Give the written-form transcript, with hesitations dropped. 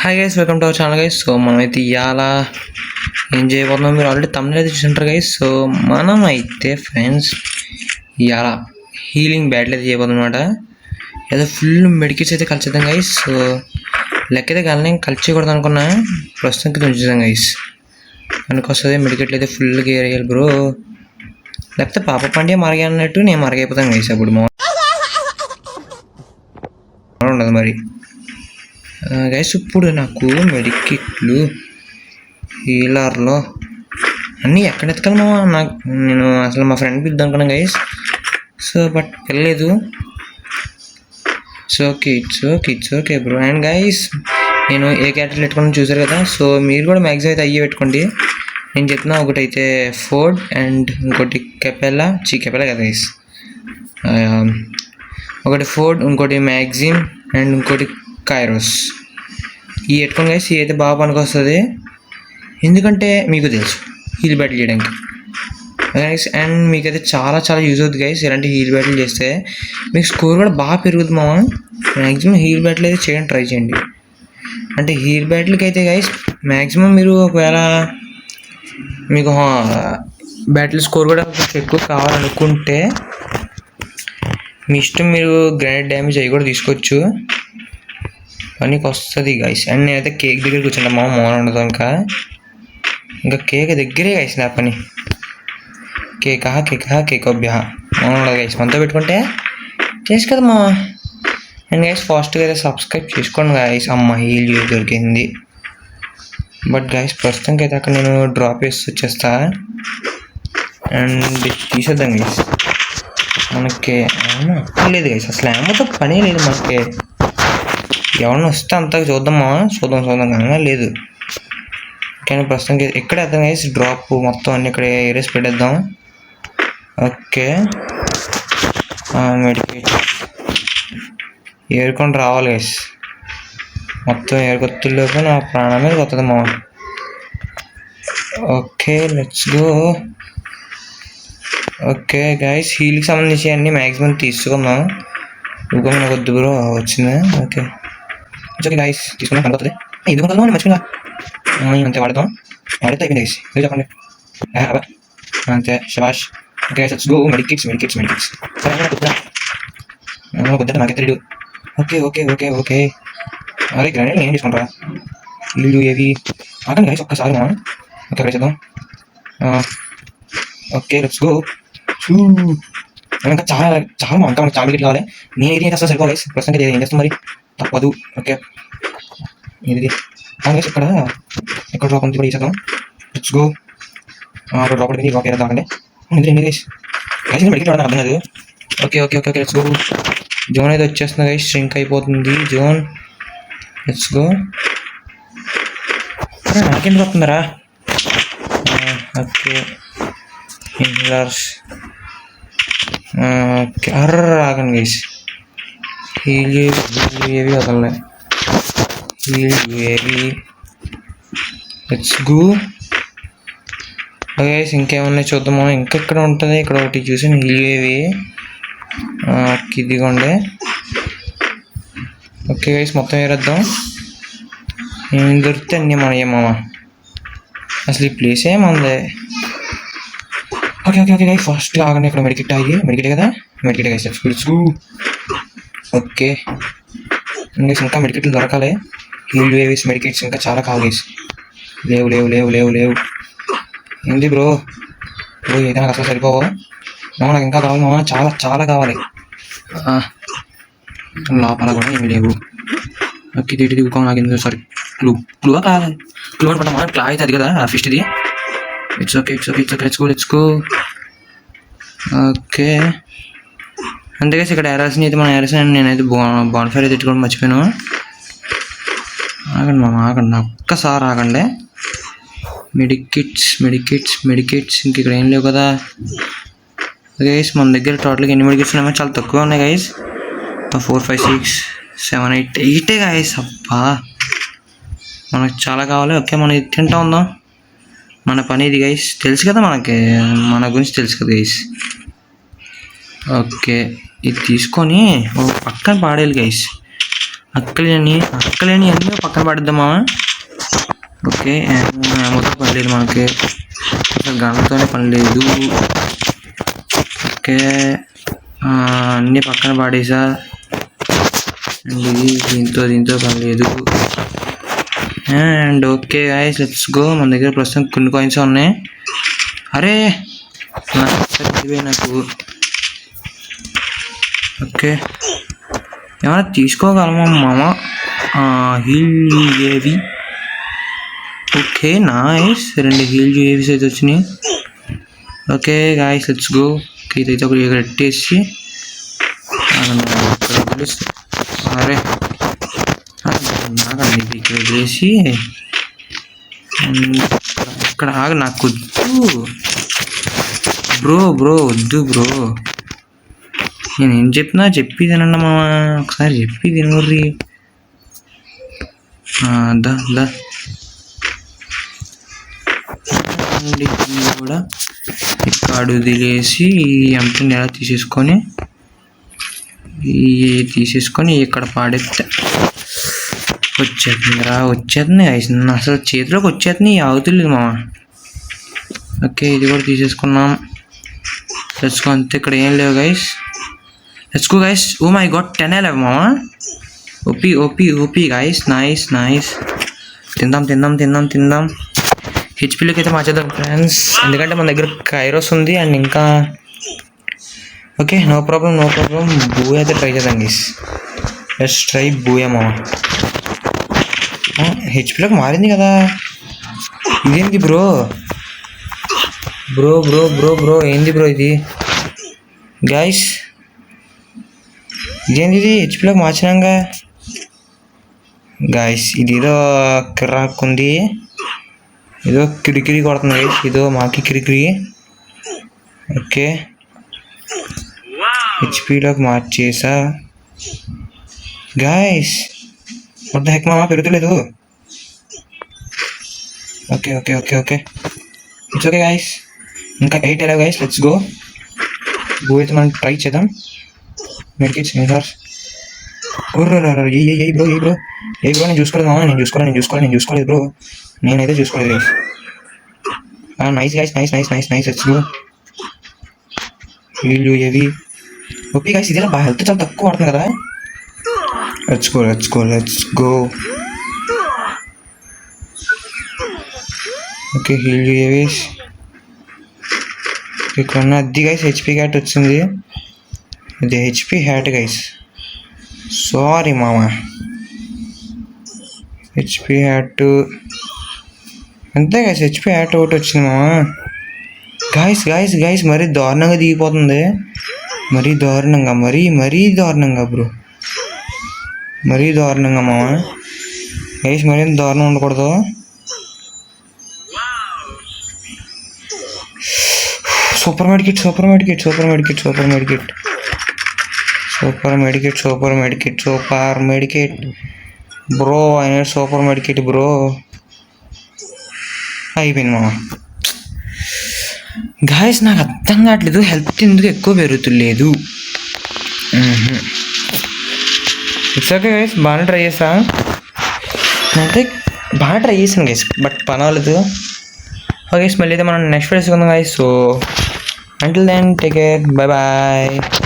Hi guys, welcome to our channel guys. So మనమైతే ఇవాళ ఏం చేయబోతున్నాం, మీరు ఆల్రెడీ తమిళ అయితే చూసుంటారు గైస్. సో మనం అయితే ఫ్రెండ్స్ ఇవాళ హీలింగ్ బ్యాటిల్ అయితే చేయబోతున్నాం అనమాట. ఏదో ఫుల్ మెడికిట్స్ అయితే కలిసేద్దాం గైస్. సో లెక్క అయితే కలిసేయకూడదు అనుకున్నా, ప్రస్తుతానికి ఉంచుదాం గైస్. మనకు వస్తుంది మెడికెట్లు అయితే ఫుల్ గేర్ అయ్యాలి బ్రో, లేకపోతే పాప పండుగ మరగా అన్నట్టు నేను మరగైపోతాను గైస్. అప్పుడు ఉండదు మరి గైస్. ఇప్పుడు నాకు మెడికిట్లు హీలర్లో అన్నీ ఎక్కడ ఎత్తుకెళ్ళమో నేను అసలు మా ఫ్రెండ్ పిలుద్దాం అనుకున్నాను గైస్. సో బట్ వెళ్ళలేదు. It's okay bro. And guys, నేను ఏ క్యారెక్టర్ పెట్టుకుని చూసారు కదా. సో మీరు కూడా మ్యాక్సిమం అయితే అయ్యే పెట్టుకోండి. నేను చెప్తున్నా, ఒకటి అయితే ఫోర్డ్ అండ్ ఇంకోటి కెపెలా కదా గైస్. ఒకటి ఫోర్డ్, ఇంకోటి మ్యాగ్జిమ్ అండ్ ఇంకోటి కైరోస్. ఈ పెట్టుకోండి గైస్. ఇది అయితే బాగా పనికి వస్తుంది, ఎందుకంటే మీకు తెలుసు హీల్ బ్యాటిల్ చేయడానికి గైస్. అండ్ మీకైతే చాలా యూజ్ అవుతుంది గైస్. ఇలాంటి హీల్ బ్యాటిల్ చేస్తే మీకు స్కోర్ కూడా బాగా పెరుగుతుంది మామ. మ్యాక్సిమం హీల్ బ్యాటిల్ అయితే చేయడానికి ట్రై చేయండి. అంటే హీల్ బ్యాటిల్కి అయితే గైస్ మ్యాక్సిమం మీరు ఒకవేళ మీకు బ్యాటిల్ స్కోర్ కూడా ఎక్కువ కావాలనుకుంటే మీ ఇష్టం, మీరు గ్రానైట్ డ్యామేజ్ అవి కూడా తీసుకోవచ్చు, పనికి వస్తుంది గైస్. అండ్ నేనైతే కేక్ దగ్గర కూర్చుంటా మామ, మోన ఉండదు ఇంకా కేక్ దగ్గరే గైస్. నా పని కేక్ అభ్యా మోన ఉండదు గైస్. మనతో పెట్టుకుంటే చేసి కదా మా. అండ్ గైస్ ఫాస్ట్గా అయితే సబ్స్క్రైబ్ చేసుకోండి గైస్. అమ్మ హీల్ దొరికింది. బట్ గైస్ ప్రస్తుతానికి అయితే అక్కడ నేను డ్రాప్ వేసి వచ్చేస్తా అండ్ తీసేద్దాం గైస్. మనకి లేదు గైస్, అసలు ఏమతో పని లేదు మనకి. ఎవరిని వస్తే అంతగా చూద్దామా, చూద్దాం కానీ లేదు. కానీ ప్రస్తుతానికి ఎక్కడ వేద్దాం గైస్, డ్రాప్ మొత్తం అన్ని ఇక్కడ ఏరేసి పెట్టేద్దాం. ఓకే, మెడికేట్ ఏరుకొని రావాలి గైస్. మొత్తం ఏరుకొత్తుల్లోకి నా ప్రాణం మీద కొత్తది మా. Okay let's go. Okay guys, హీల్కి సంబంధించి అన్నీ మ్యాక్సిమం తీసుకుందాం. ఇంకో నాకు వద్దు బ్రో వచ్చిందా. ఓకే గైస్, తీసుకున్నాం కనుకొస్తుంది. ఎందుకు కలవాలి మర్చిపోయిందా అంతే. వాడితే అయిపోయింది గైస్. మీరు చెప్పండి అంతే. శబాష్. Okay let's go. మెడికిట్స్ వద్దా నాకు తెలియదు. ఓకే అరే గ్రానైట్ ఏం తీసుకుంటారా ఇల్లు ఏవి ఆకండి గైస్ ఒక్కసారి మా. ఓకే వేసేద్దాం. Okay let's go. ఇంకా చాలా ఇంకా మనకు చాలా మెడికెట్ కావాలి. నేను ఏది అసలు సరిపోవాలి గైస్. ప్రస్తుతానికి ఏం చేస్తాం మరి, తప్పదు. ఓకే ఇది గైస్, ఎక్కడ డ్రాప్ ఉంది కూడా వేసేద్దాం. Let's go. అక్కడ డ్రాప్ ఉంటుంది, డ్రాప్ వేద్దాం అండి. ఇది గైస్ మెడికెట్ అర్థం కాదు. Okay let's go. జోన్ అయితే వచ్చేస్తుంది గైస్, ష్రింక్ అయిపోతుంది జోన్. Let's go. నాకెందుకు వస్తుందరా. Okay healers. ఓకే ఆగండి గైస్. హీల్ ఏవి వదలలే. Let's go guys. ఇంకేమన్నా చూద్దామా. ఇంకెక్కడ ఉంటుంది, ఇక్కడ ఒకటి చూసి హీల్ ఏవి ఇదిగోండి. ఓకే గైస్ మొత్తం వేరేద్దాం. ఏం దొరికితే అన్నీ మనయేమమ్మా. అసలు ఈ ప్లేస్ ఏముంది. ఓకే గైస్ ఫస్ట్ ఆగండి. ఇక్కడ మెడికెట్ కదా, మెడికెట్ గైస్. Let's go. ఓకే ఇంకా మెడికెట్లు దొరకాలి. హీల్ వేవ్స్ మెడికెట్స్ ఇంకా చాలా కావాలి గైస్. లేవు ఏంది బ్రో ఏదైనా అసలు సరిపోవు. నాకు ఇంకా కావాలి మామ, చాలా కావాలి. లోపల కూడా ఏమి లేవు. ఓకే ఇది నాకెందుకు సారీ క్లూగా కావాలి. క్లూ అనుకుంటా మనం. క్లా అయితే అది కదా ఫిష్ది. It's okay let's go. Okay అంతే గైస్. ఇక్కడ ఎరాసిన్ అయితే మనం ఎరాసిన్ నేనైతే బాన్ఫైర్ అయితే తెచ్చుకోవడం మర్చిపోయాను. ఆగండి మామ ఆగండి, ఒక్కసారి ఆగండి. మెడికిట్స్ ఇంక ఇక్కడ ఏం లేవు కదా గైస్. మన దగ్గర టోటల్గా ఎన్ని మెడికిట్స్ ఉన్నాయో చాలా తక్కువ ఉన్నాయి గైస్. 4 5 6 7 8 గైస్. అబ్బా మనకు చాలా కావాలి. ఓకే మనం ఇది తింటా ఉందాం. మన పని ఇది గైస్, తెలుసు కదా మనకి, మన గురించి తెలుసు కదా గైస్. ఓకే ఇది తీసుకొని పక్కన పాడేయాలి గైస్. అక్కలేని అన్నీ పక్కన పడద్దామా. ఓకే, మొత్తం పని లేదు మనకి, అసలు గన్తోనే పని లేదు. ఓకే, అన్నీ పక్కన పాడేసా. అండ్ ఇది దీంతో పని లేదు. And okay guys, let's go. మన దగ్గర ప్రస్తుతం కొన్ని కాయిన్స్ ఉన్నాయి. అరే నాకు ఓకే, ఏమైనా తీసుకోగలమా మామ? హీల్ ఏవి? ఓకే నైస్, 2 హీల్ ఏవీస్ అయితే వచ్చినాయి. Okay guys, let's go. ఇదైతే ఒకటి ఇక్కడ పెట్టేసి, అరే నాకండి ఇక్కడ వదిలేసి ఇక్కడ ఆగ. నాకు వద్దు బ్రో వద్దు బ్రో. నేను ఏం చెప్పినా చెప్పి తినండి మామ, ఒకసారి చెప్పి తినవర్రి. దా కూడా ఇక్కడ వదిలేసి ఎంపీని ఎలా తీసేసుకొని ఇక్కడ పాడేస్తే వచ్చేస్తుంది అసలు చేతిలోకి వచ్చేస్తుంది, అవుతులేదు మామ. ఓకే, ఇది కూడా తీసేసుకున్నాం. Let's go. అంతే, ఇక్కడ ఏం లేవు guys. Let's go guys. Oh my god, 10 లేవు మామ. OP guys, nice. తిందాం. హెచ్పీలోకి అయితే మార్చేద్దాం ఫ్రెండ్స్, ఎందుకంటే మన దగ్గర కైరోస్ ఉంది. అండ్ ఇంకా ఓకే, నో ప్రాబ్లం. బూయ అయితే ట్రై చేద్దాం గైస్. లెట్స్ ట్రై బూయ మామ. హెచ్పీలోకి మారింది కదా, ఇదేంటి బ్రో ఏంది బ్రో ఇది గైస్? ఇదేంటి ఇది? హెచ్పీలోకి మార్చినాక గైస్ ఇది ఏదో కిరాక్కుంది, ఏదో కిరికిరి కొడుతుంది గైస్, ఏదో మాకి కిరికిరి. ఓకే, హెచ్పీలోకి మార్చేసా గైస్. వాట్ ద హెక్ మామ, పెరుగుతలేదు. Okay it's okay guys. ఇంకా 8 ఎలా గైస్. Let's go. గో అయితే మనం ట్రై చేద్దాం. మెడికేట్స్ సార్. ఏ బ్రో నేను చూసుకోలేదు మామ, నేను చూసుకోలేదు బ్రో, నేనైతే చూసుకోలేదు guys. Nice guys, nice. Let's go. వీళ్ళు ఏవి? ఓకే గైస్, ఇదేలా బాగా హెల్త్ చాలా తక్కువ పడుతుంది కదా. Let's go. ఓకే, హీల్ ఏవీస్ ఇక్కడ ఉన్న అది గైస్. హెచ్పీ హ్యాట్ వచ్చింది, ఇది హెచ్పీ హ్యాట్ గైస్. సారీ మామ, హెచ్పీ హ్యాట్ అంతే గైస్. హెచ్పీ హ్యాట్ ఒకటి వచ్చింది మామ. గైస్ మరీ దారుణంగా దిగిపోతుంది, మరీ దారుణంగా బ్రో, మరీ దారుణంగా మామ. గైస్ మరీ దారుణం ఉండకూడదు. Super మెడికేట్ bro. అయినా సూపర్ మెడికేట్ బ్రో. అయిపోయింది మామ. గాయస్ నాకు అర్థం కావట్లేదు, హెల్త్ ఎందుకు ఎక్కువ పెరుగుతులేదు. ఇట్స్ ఓకే గైస్, బాగానే ట్రై చేశాను గైస్, బట్ పని అవ్వలేదు. ఓకే గైస్, మళ్ళీ అయితే మనం నెక్స్ట్ వీడియోస్ ఉందాం guys. So until then, take care, bye bye.